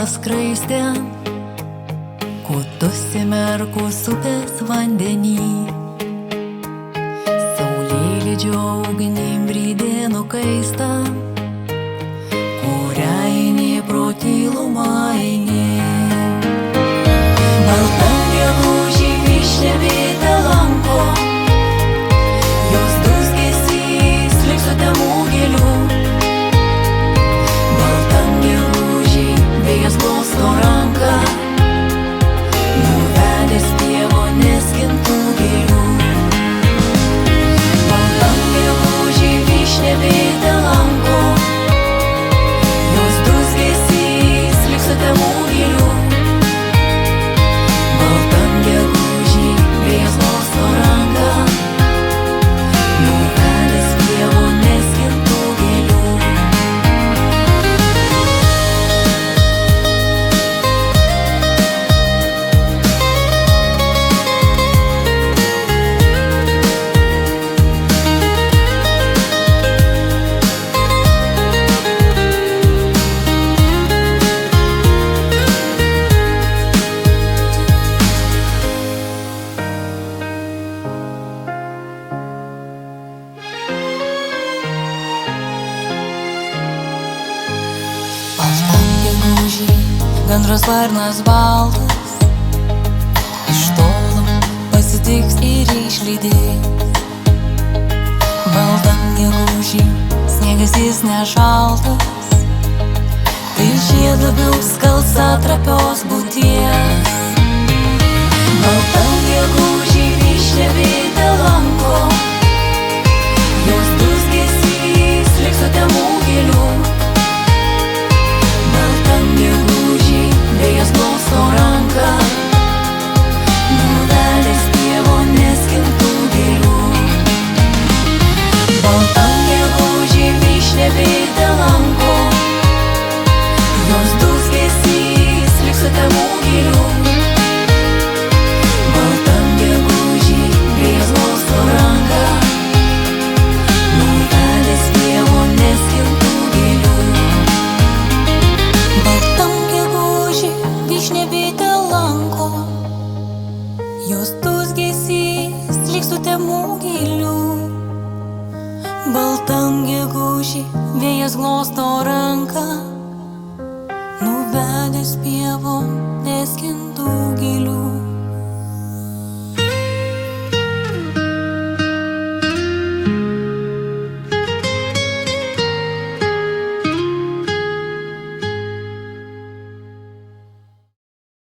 balta skraistė, kutusi merkus upės vandenį. Saulėlydžio ugnim brydė nukaista, kuriai nė pro tylumą eini. Balta gegužį vyšnia bitę lanko, jos dūzgesys lyg sutemų gėlių. Baltam gegužį vėjas glosto ranką, nuvedęs pievonės skintų gėlių. Baltam gegužį vyšnia bitę lanko, jos dūzgesys lyg sutemų gėlių. Baltam gegužį vėjas glosto ranką, nuvedęs pievonės skintų gėlių. Baltam gegužį gandro sparnas baltas, iš tolo pasitiks ir išlydės. Baltam gegužį sniegas jis nešaltas, tai žiedlabiau skalsa trapios būties. Baltam gegužį vyšnia bitę lanko, jos dūzgesys lyg sutemų gėlių. Baltam gegužį vėjas glosto ranką, nuvedęs pievonės skintų gėlių. Baltam gegužį vyšnia bitę lanko, jos dūzgesys lyg sutemų gėlių. Baltam gegužį vėjas glosto ranką, nuvedęs pievonės skintų gėlių. Baltam gegužį vyšnia bitę lanko, jos dūzgesys lyg sutemų gėlių. Baltam gegužį vėjas glosto ranką, nuvedęs pievonės skintų